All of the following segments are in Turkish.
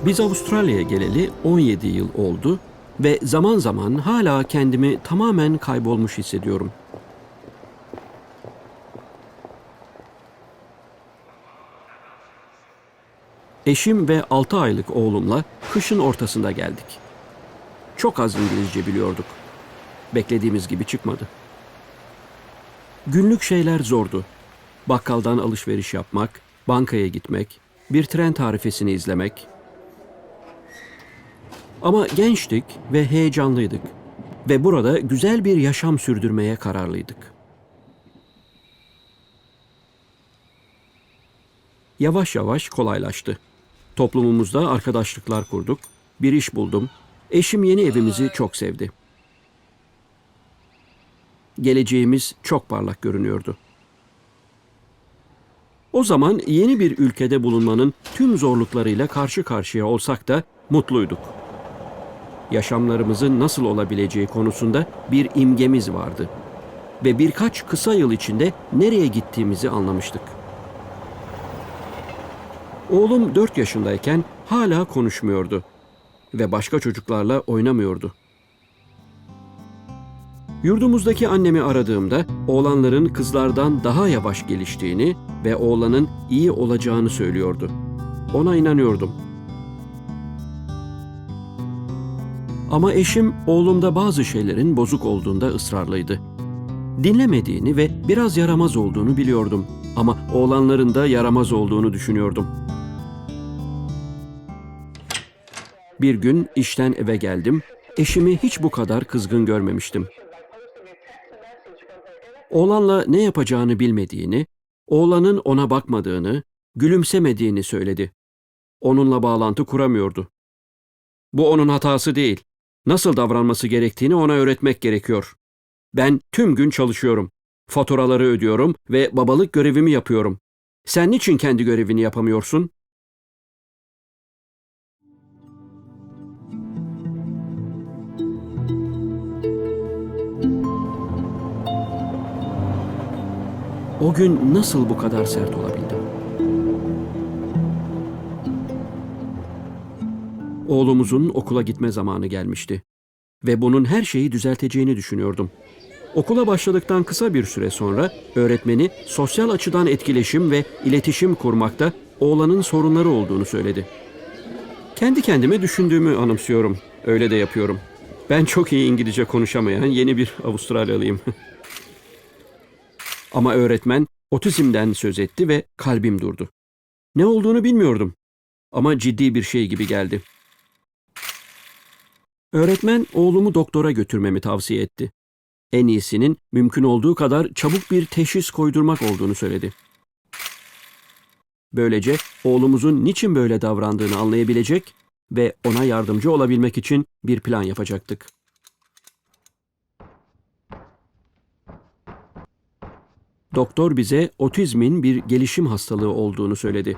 Biz Avustralya'ya geleli 17 yıl oldu ve zaman zaman hala kendimi tamamen kaybolmuş hissediyorum. Eşim ve 6 aylık oğlumla kışın ortasında geldik. Çok az İngilizce biliyorduk. Beklediğimiz gibi çıkmadı. Günlük şeyler zordu. Bakkaldan alışveriş yapmak, bankaya gitmek, bir tren tarifesini izlemek. Ama gençtik ve heyecanlıydık ve burada güzel bir yaşam sürdürmeye kararlıydık. Yavaş yavaş kolaylaştı. Toplumumuzda arkadaşlıklar kurduk, bir iş buldum. Eşim yeni evimizi çok sevdi. Geleceğimiz çok parlak görünüyordu. O zaman yeni bir ülkede bulunmanın tüm zorluklarıyla karşı karşıya olsak da mutluyduk. Yaşamlarımızın nasıl olabileceği konusunda bir imgemiz vardı ve birkaç kısa yıl içinde nereye gittiğimizi anlamıştık. Oğlum 4 yaşındayken hala konuşmuyordu ve başka çocuklarla oynamıyordu. Yurdumuzdaki annemi aradığımda oğlanların kızlardan daha yavaş geliştiğini ve oğlanın iyi olacağını söylüyordu. Ona inanıyordum. Ama eşim oğlumda bazı şeylerin bozuk olduğunda ısrarlıydı. Dinlemediğini ve biraz yaramaz olduğunu biliyordum ama oğlanların da yaramaz olduğunu düşünüyordum. Bir gün işten eve geldim, eşimi hiç bu kadar kızgın görmemiştim. Oğlanla ne yapacağını bilmediğini, oğlanın ona bakmadığını, gülümsemediğini söyledi. Onunla bağlantı kuramıyordu. Bu onun hatası değil. Nasıl davranması gerektiğini ona öğretmek gerekiyor. Ben tüm gün çalışıyorum. Faturaları ödüyorum ve babalık görevimi yapıyorum. Sen niçin kendi görevini yapamıyorsun? O gün nasıl bu kadar sert olabildim? Oğlumuzun okula gitme zamanı gelmişti ve bunun her şeyi düzelteceğini düşünüyordum. Okula başladıktan kısa bir süre sonra öğretmeni sosyal açıdan etkileşim ve iletişim kurmakta oğlanın sorunları olduğunu söyledi. Kendi kendime düşündüğümü anımsıyorum. Öyle de yapıyorum. Ben çok iyi İngilizce konuşamayan yeni bir Avustralyalıyım. Ama öğretmen otizmden söz etti ve kalbim durdu. Ne olduğunu bilmiyordum ama ciddi bir şey gibi geldi. Öğretmen oğlumu doktora götürmemi tavsiye etti. En iyisinin mümkün olduğu kadar çabuk bir teşhis koydurmak olduğunu söyledi. Böylece oğlumuzun niçin böyle davrandığını anlayabilecek ve ona yardımcı olabilmek için bir plan yapacaktık. Doktor bize otizmin bir gelişim hastalığı olduğunu söyledi.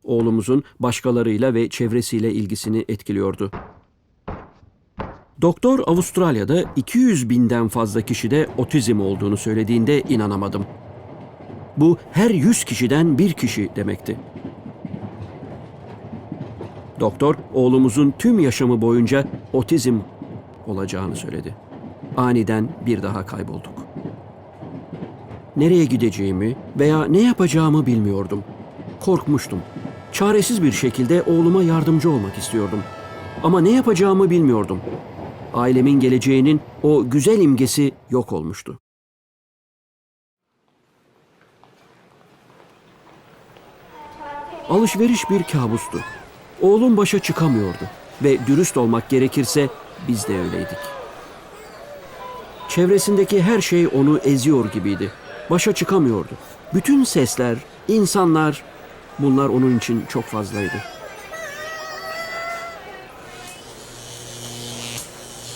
Oğlumuzun başkalarıyla ve çevresiyle ilgisini etkiliyordu. Doktor Avustralya'da 200 binden fazla kişide otizm olduğunu söylediğinde inanamadım. Bu her 100 kişiden bir kişi demekti. Doktor oğlumuzun tüm yaşamı boyunca otizm olacağını söyledi. Aniden bir daha kaybolduk. Nereye gideceğimi veya ne yapacağımı bilmiyordum. Korkmuştum. Çaresiz bir şekilde oğluma yardımcı olmak istiyordum. Ama ne yapacağımı bilmiyordum. Ailemin geleceğinin o güzel imgesi yok olmuştu. Alışveriş bir kabustu. Oğlum başa çıkamıyordu ve dürüst olmak gerekirse biz de öyleydik. Çevresindeki her şey onu eziyor gibiydi. Başa çıkamıyordu. Bütün sesler, insanlar, bunlar onun için çok fazlaydı.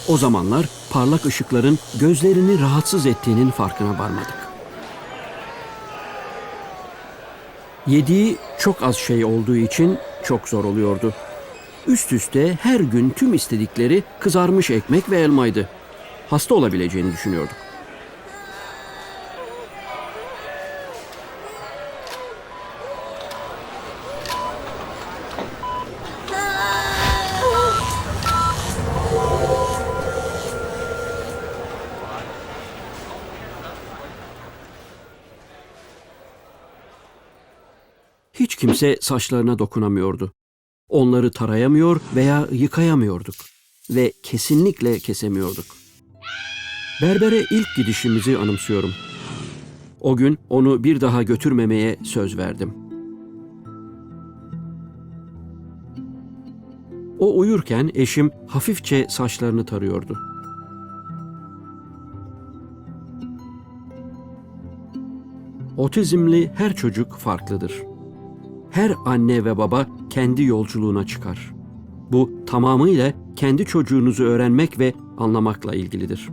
O zamanlar parlak ışıkların gözlerini rahatsız ettiğinin farkına varmadık. Yediği çok az şey olduğu için çok zor oluyordu. Üst üste her gün tüm istedikleri kızarmış ekmek ve elmaydı. Hasta olabileceğini düşünüyorduk. Kimse saçlarına dokunamıyordu. Onları tarayamıyor veya yıkayamıyorduk ve kesinlikle kesemiyorduk. Berbere ilk gidişimizi anımsıyorum. O gün onu bir daha götürmemeye söz verdim. O uyurken eşim hafifçe saçlarını tarıyordu. Otizmli her çocuk farklıdır. Her anne ve baba kendi yolculuğuna çıkar. Bu tamamıyla kendi çocuğunuzu öğrenmek ve anlamakla ilgilidir.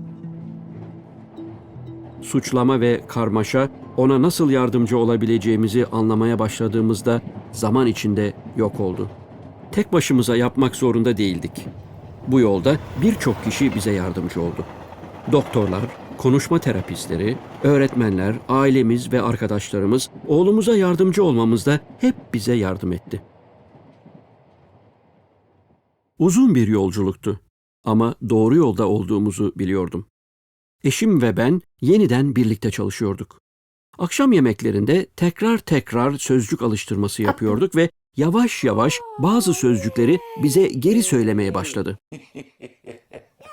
Suçlama ve karmaşa ona nasıl yardımcı olabileceğimizi anlamaya başladığımızda zaman içinde yok oldu. Tek başımıza yapmak zorunda değildik. Bu yolda birçok kişi bize yardımcı oldu. Doktorlar, konuşma terapistleri, öğretmenler, ailemiz ve arkadaşlarımız oğlumuza yardımcı olmamızda hep bize yardım etti. Uzun bir yolculuktu ama doğru yolda olduğumuzu biliyordum. Eşim ve ben yeniden birlikte çalışıyorduk. Akşam yemeklerinde tekrar sözcük alıştırması yapıyorduk ve yavaş yavaş bazı sözcükleri bize geri söylemeye başladı.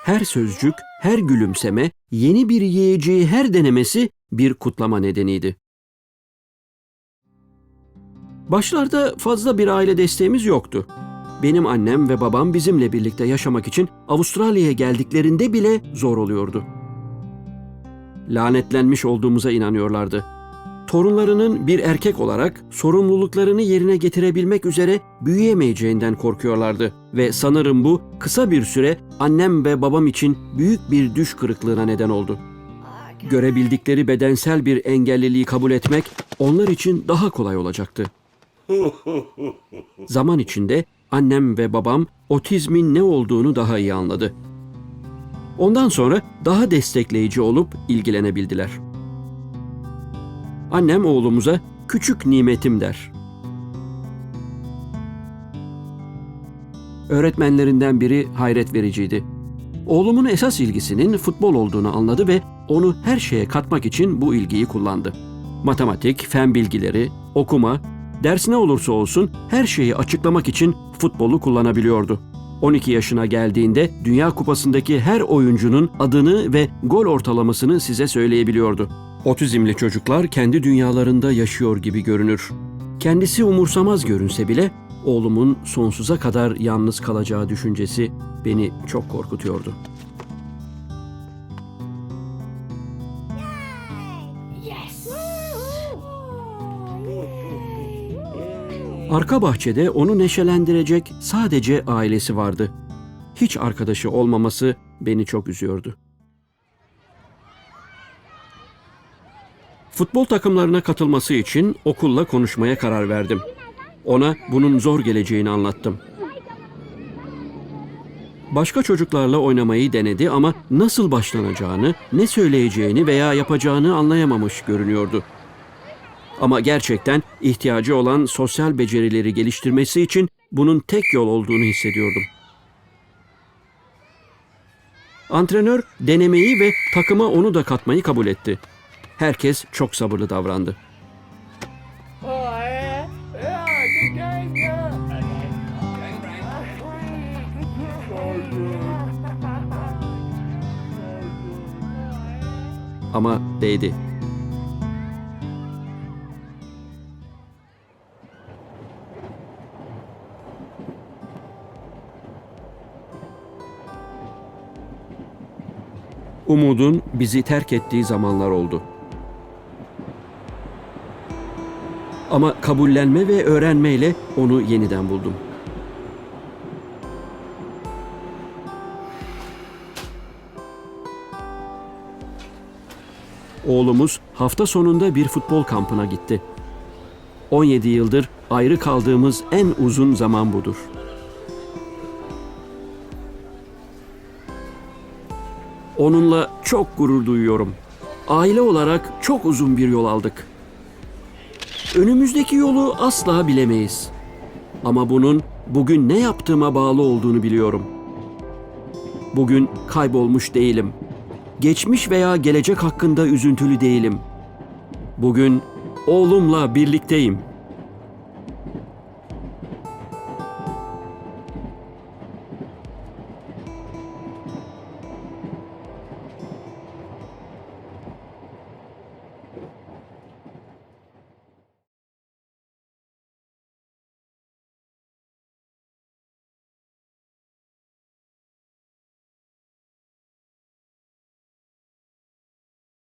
Her sözcük, her gülümseme, yeni bir yiyeceği her denemesi bir kutlama nedeniydi. Başlarda fazla bir aile desteğimiz yoktu. Benim annem ve babam bizimle birlikte yaşamak için Avustralya'ya geldiklerinde bile zor oluyordu. Lanetlenmiş olduğumuza inanıyorlardı. Torunlarının bir erkek olarak sorumluluklarını yerine getirebilmek üzere büyüyemeyeceğinden korkuyorlardı ve sanırım bu kısa bir süre annem ve babam için büyük bir düş kırıklığına neden oldu. Görebildikleri bedensel bir engelliliği kabul etmek onlar için daha kolay olacaktı. Zaman içinde annem ve babam otizmin ne olduğunu daha iyi anladı. Ondan sonra daha destekleyici olup ilgilenebildiler. Annem oğlumuza küçük nimetim der. Öğretmenlerinden biri hayret vericiydi. Oğlumun esas ilgisinin futbol olduğunu anladı ve onu her şeye katmak için bu ilgiyi kullandı. Matematik, fen bilgileri, okuma, ders ne olursa olsun her şeyi açıklamak için futbolu kullanabiliyordu. 12 yaşına geldiğinde Dünya Kupası'ndaki her oyuncunun adını ve gol ortalamasını size söyleyebiliyordu. Otizmli çocuklar kendi dünyalarında yaşıyor gibi görünür. Kendisi umursamaz görünse bile oğlumun sonsuza kadar yalnız kalacağı düşüncesi beni çok korkutuyordu. Arka bahçede onu neşelendirecek sadece ailesi vardı. Hiç arkadaşı olmaması beni çok üzüyordu. Futbol takımlarına katılması için okulla konuşmaya karar verdim. Ona bunun zor geleceğini anlattım. Başka çocuklarla oynamayı denedi ama nasıl başlanacağını, ne söyleyeceğini veya yapacağını anlayamamış görünüyordu. Ama gerçekten ihtiyacı olan sosyal becerileri geliştirmesi için bunun tek yol olduğunu hissediyordum. Antrenör denemeyi ve takıma onu da katmayı kabul etti. Herkes çok sabırlı davrandı. Ama değdi. Umudun bizi terk ettiği zamanlar oldu. Ama kabullenme ve öğrenmeyle onu yeniden buldum. Oğlumuz hafta sonunda bir futbol kampına gitti. 17 yıldır ayrı kaldığımız en uzun zaman budur. Onunla çok gurur duyuyorum. Aile olarak çok uzun bir yol aldık. Önümüzdeki yolu asla bilemeyiz. Ama bunun bugün ne yaptığıma bağlı olduğunu biliyorum. Bugün kaybolmuş değilim. Geçmiş veya gelecek hakkında üzüntülü değilim. Bugün oğlumla birlikteyim.